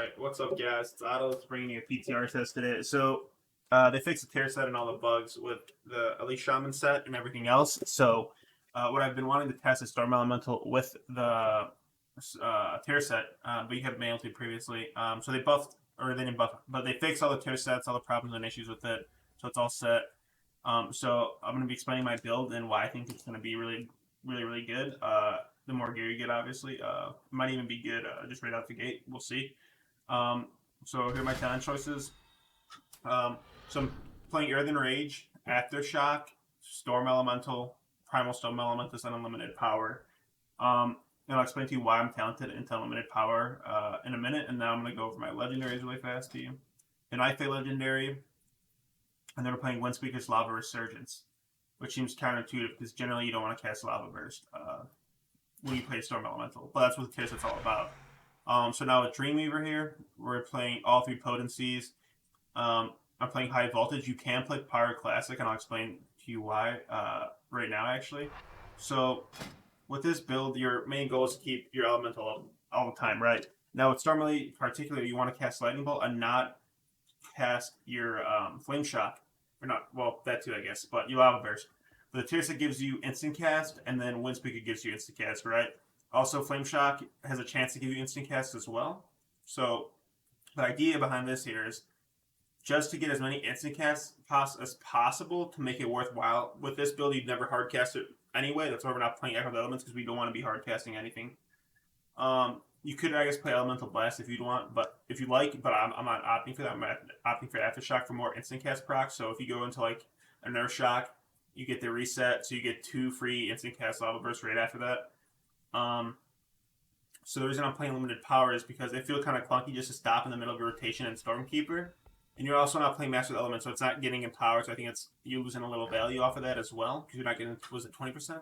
Alright, what's up guys? It's Otto. It's bringing you a PTR test today. So, they fixed the tierset and all the bugs with the Elite Shaman set and everything else. So, what I've been wanting to test is Storm Elemental with the tierset, but you haven't been able to previously. So they buffed, or they didn't buff, but they fixed all the tiersets, all the problems and issues with it. So it's all set. So I'm going to be explaining my build and why I think it's going to be really good. The more gear you get, obviously, might even be good just right out the gate. We'll see. So here are my talent choices. So I'm playing Earthen Rage, Aftershock, Storm Elemental, Primal Storm Elemental, and Unlimited Power. And I'll explain to you why I'm talented into Unlimited Power in a minute. And now I'm going to go over my Legendaries really fast to you. An Ife Legendary, and then we're playing Windspeaker's Lava Resurgence, which seems counterintuitive because generally you don't want to cast Lava Burst when you play Storm Elemental. But that's what the tierset's all about. So now with Dreamweaver here, we're playing all three potencies. I'm playing High Voltage. You can play Pyro Classic, and I'll explain to you why right now, actually. So with this build, your main goal is to keep your Elemental up all the time, right? Now with Storm Elite, particularly, you want to cast Lightning Bolt and not cast your Flame Shock. Or not, well, that too, I guess, but you Lava Burst. But the tierset gives you instant cast, and then Windspeaker gives you instant cast, right? Also, Flame Shock has a chance to give you instant cast as well. So, the idea behind this here is just to get as many instant casts as possible to make it worthwhile. With this build, you'd never hard cast it anyway. That's why we're not playing Echo Elements, because we don't want to be hard casting anything. You could, I guess, play Elemental Blast if you'd want, but if you like, but I'm not opting for that. I'm opting for Aftershock for more instant cast procs. So if you go into like a Nerf Shock, you get the reset, so you get 2 free instant cast Lava Bursts right after that. So the reason I'm playing Limited Power is because they feel kind of clunky just to stop in the middle of your rotation in Stormkeeper. And you're also not playing Master Element, so it's not getting empowered, so I think it's you losing a little value off of that as well, because you're not getting, was it 20%?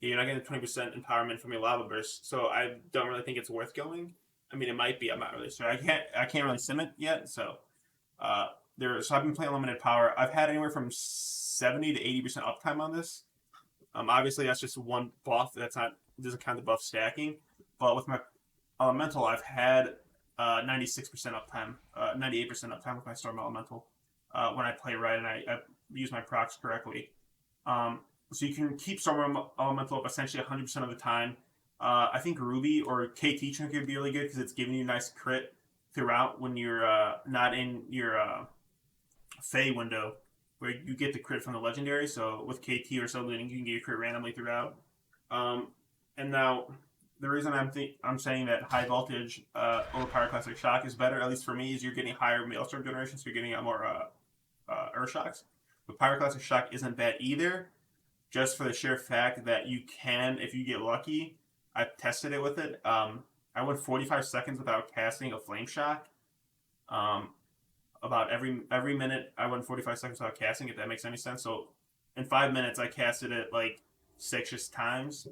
Yeah, you're not getting 20% empowerment from your Lava Burst, so I don't really think it's worth going. I mean, it might be, I'm not really sure. I can't really sim it yet, so so I've been playing Limited Power. I've had anywhere from 70 to 80% uptime on this. Obviously, that's just one buff. Doesn't count the buff stacking. But with my Elemental, I've had 96% uptime, 98% uptime with my Storm Elemental when I play right and I use my procs correctly. So you can keep Storm Elemental up essentially 100% of the time. I think Ruby or KT Chunk would be really good because it's giving you a nice crit throughout when you're not in your Fey window, where you get the crit from the Legendary. So with KT or something, you can get a crit randomly throughout. And now, the reason I'm saying that High Voltage over Pyro Classic Shock is better, at least for me, is you're getting higher Maelstrom generation, so you're getting more Earth Shocks. But Pyro Classic Shock isn't bad either, just for the sheer fact that you can, if you get lucky. I've tested it with it. I went 45 seconds without casting a Flame Shock. About every minute, I went 45 seconds without casting, if that makes any sense. So in 5 minutes, I casted it like 6 times.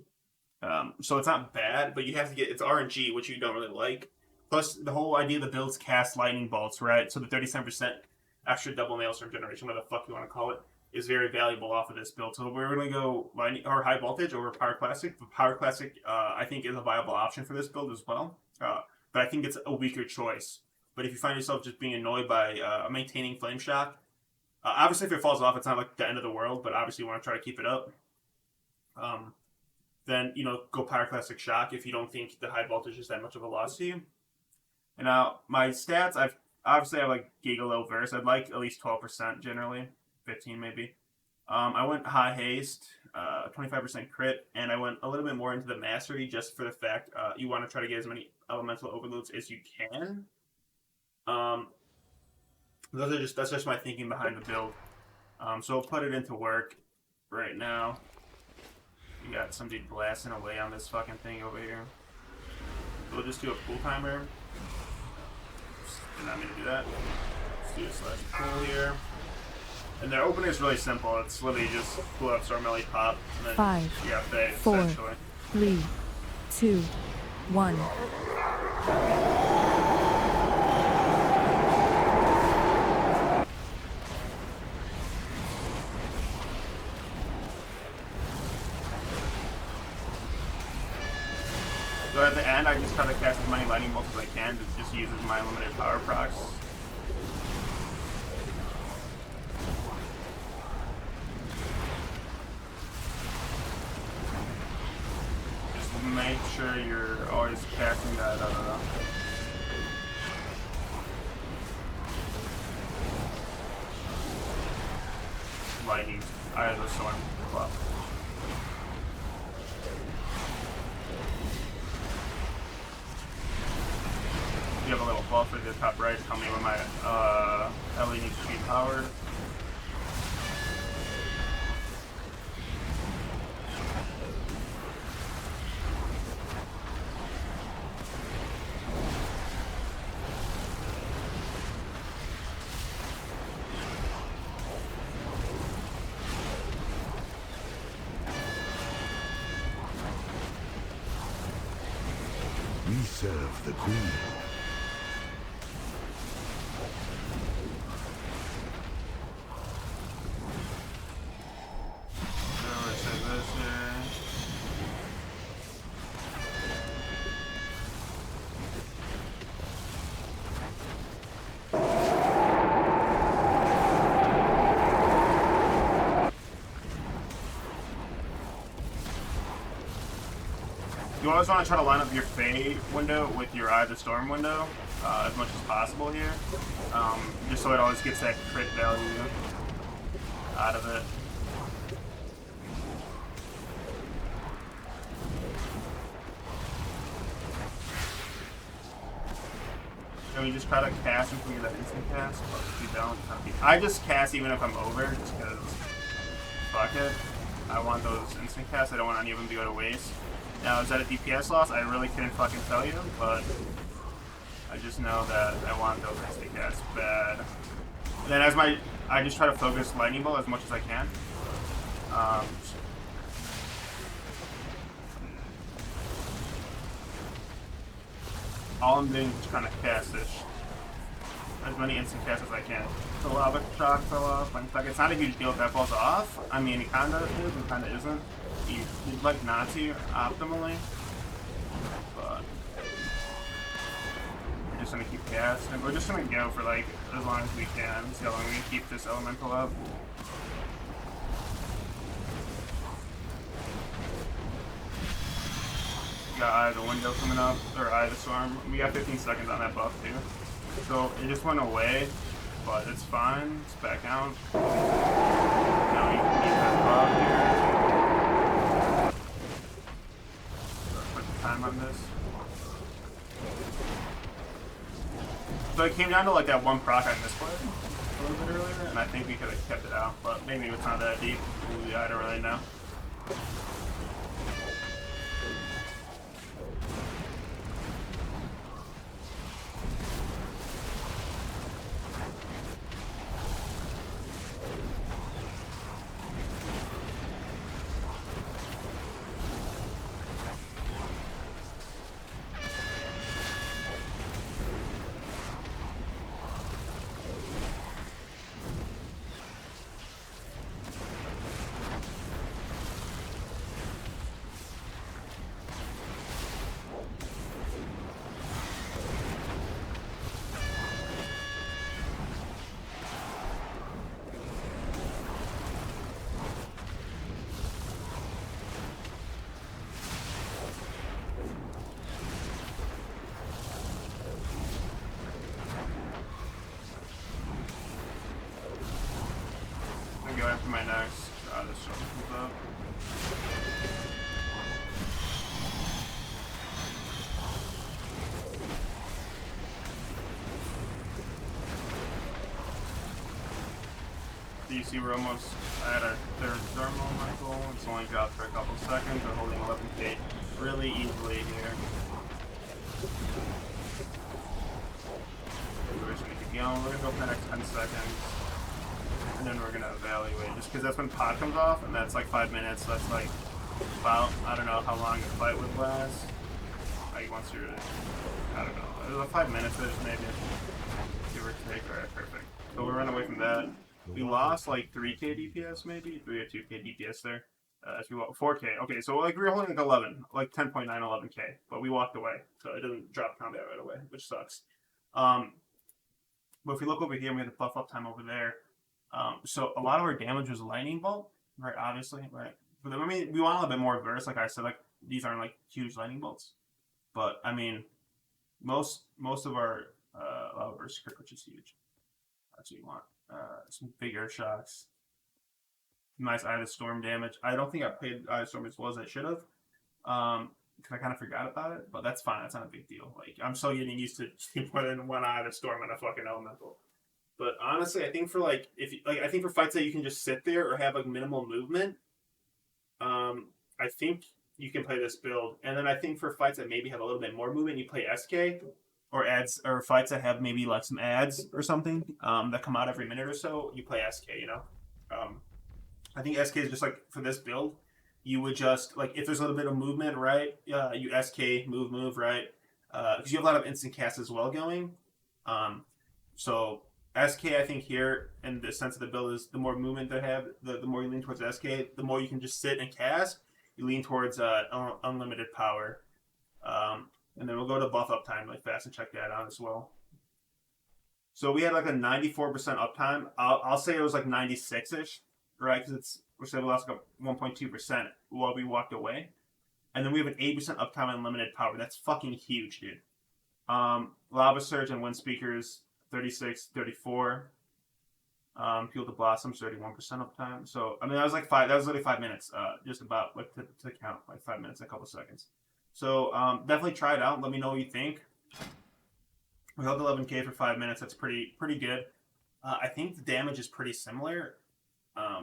So it's not bad, but you have to get, it's RNG, which you don't really like. Plus, the whole idea of the build's cast lightning bolts, right? So the 37% extra double Maelstrom generation, whatever the fuck you want to call it, is very valuable off of this build. So we're going to go lightning or High Voltage over Power Classic. But Power Classic, I think, is a viable option for this build as well. But I think it's a weaker choice. But if you find yourself just being annoyed by maintaining Flame Shock, obviously if it falls off, it's not like the end of the world, but obviously you want to try to keep it up. Then, go Pyro Classic Shock if you don't think the High Voltage is that much of a loss to you. And now, my stats, I have like Giga Low Verse. I'd like at least 12% generally, 15 maybe. I went High Haste, 25% crit, and I went a little bit more into the Mastery just for the fact you want to try to get as many Elemental Overloads as you can. That's just my thinking behind the build. So I'll put it into work right now. You got some dude blasting away on this fucking thing over here. We'll just do a pool timer. Did not mean to do that. Let's do a /pool here. And their opening is really simple. It's literally just pull out Storm Elite pop. And then 5, you got Faye, 4, 3, 2, 1. So at the the end, I just try to cast as many lightning bolts as I can. It just uses my unlimited power procs. Just make sure you're always casting that. Lightning. I have a storm club. You have a little buff at the top right. Tell me when my LE needs to be powered. We serve the Queen. You always want to try to line up your Fey window with your Eye of the Storm window as much as possible here, just so it always gets that crit value out of it. And we just try to cast until you get that instant cast, but if you don't, I just cast even if I'm over, just because, fuck it. I want those instant casts, I don't want any of them to go to waste. Now, is that a DPS loss? I really couldn't fucking tell you, but I just know that I want those instant casts bad. And then I just try to focus Lightning Bolt as much as I can. All I'm doing is trying to cast this. As many instant casts as I can. The lava shock fell off. Like, it's not a huge deal if that falls off. I mean, it kinda is and kinda isn't. You'd like not to, optimally. But we're just gonna keep casting. We're just gonna go for like as long as we can. See how long we can keep this elemental up. Got Eye of the Window coming up, or Eye of the Storm. We got 15 seconds on that buff too. So it just went away, but it's fine. It's back out. Now we can keep that buff here. Put the time on this. So it came down to like that one proc I misplayed a little bit earlier, and I think we could have kept it out, but maybe it's not that deep. I don't really know. Go after my next. This one comes up. So you see we're almost at our third thermal Michael. It's only dropped for a couple seconds. We're holding 11k really easily here. We're just gonna keep going. We're gonna go for the next 10 seconds. And then we're gonna evaluate, just because that's when pod comes off, and that's like 5 minutes. So that's like about, I don't know how long the fight would last. Like once you're, I don't know, it was like 5 minutes ish maybe, give or take. Alright, perfect. So we're running away from that. We lost like 3k DPS maybe, 3 or 2k DPS there. As we walk 4K. Okay, so like we were holding like 11, like 10.9, 11K, but we walked away, so it doesn't drop combat right away, which sucks. But if we look over here, we have the buff up time over there. So a lot of our damage was lightning bolt, right? Obviously, right? But I mean, we want a little bit more burst, like I said. Like these aren't like huge lightning bolts, but I mean, most of our lava burst crit, which is huge. That's what you want. Some big air shocks. Nice Eye of the Storm damage. I don't think I played Eye of the Storm as well as I should have. Because I kind of forgot about it, but that's fine. That's not a big deal. Like I'm still getting used to more than one Eye of the Storm and a fucking elemental. But honestly, I think for like I think for fights that you can just sit there or have like minimal movement, I think you can play this build. And then I think for fights that maybe have a little bit more movement, you play SK or ads or fights that have maybe like some ads or something that come out every minute or so. You play SK. You know. I think SK is just like for this build, you would just like if there's a little bit of movement, right? You SK move, right? Because you have a lot of instant casts as well going. So SK, I think here in the sense of the build is the more movement they have, the more you lean towards SK, the more you can just sit and cast. You lean towards unlimited power, and then we'll go to buff uptime like fast and check that out as well. So we had like a 94% uptime. I'll say it was like 96ish. Right, because we lost like 1.2% while we walked away, and then we have an 8% uptime and unlimited power. That's fucking huge, dude. Lava Surge and Wind Speakers 36, 34. Fuel the Blossoms 31% uptime. So I mean that was like five. That was literally 5 minutes. Just about like to count like 5 minutes, a couple seconds. So definitely try it out. Let me know what you think. We held 11K for 5 minutes. That's pretty good. I think the damage is pretty similar.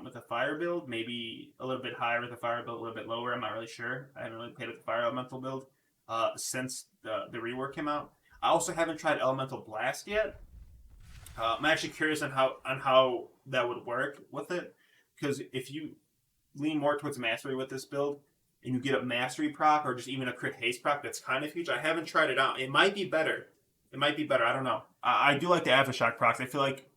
With a fire build, maybe a little bit higher with a fire build, a little bit lower. I'm not really sure. I haven't really played with the fire elemental build since the rework came out. I also haven't tried elemental blast yet. I'm actually curious on how that would work with it, because if you lean more towards mastery with this build and you get a mastery proc or just even a crit haste proc, that's kind of huge. I haven't tried it out. It might be better. I don't know. I do like the aftershock procs. I feel like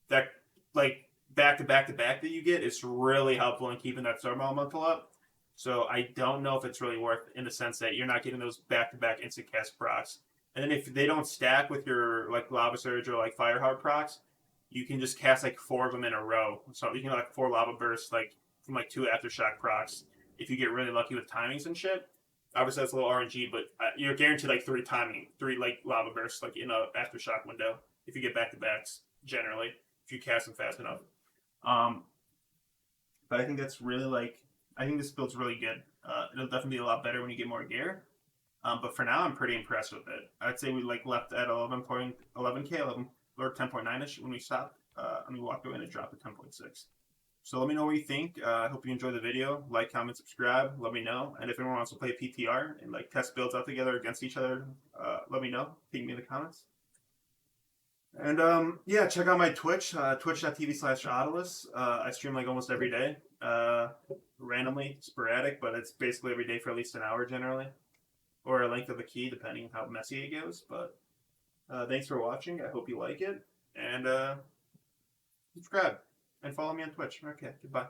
that like back to back that you get is really helpful in keeping that storm elemental up. So I don't know if it's really worth in the sense that you're not getting those back to back instant cast procs. And then if they don't stack with your like lava surge or like fireheart procs, you can just cast like 4 of them in a row. So you can like 4 lava bursts like from like 2 aftershock procs if you get really lucky with timings and shit. Obviously that's a little RNG, but you're guaranteed like 3 like lava bursts like in a aftershock window if you get back to backs generally if you cast them fast enough. But I think that's really I think this build's really good. It'll definitely be a lot better when you get more gear. But for now, I'm pretty impressed with it. I'd say we left at 11K, 11 or 10.9ish when we stopped. And we walked away and it dropped to 10.6. So let me know what you think. I hope you enjoyed the video. Like, comment, subscribe. Let me know. And if anyone wants to play PTR and test builds out together against each other, let me know. Ping me in the comments. And yeah, check out my Twitch, twitch.tv/Autilus. I stream almost every day, randomly, sporadic, but it's basically every day for at least an hour generally, or a length of a key depending on how messy it goes. But thanks for watching. I hope you like it, and subscribe and follow me on Twitch. Okay, goodbye.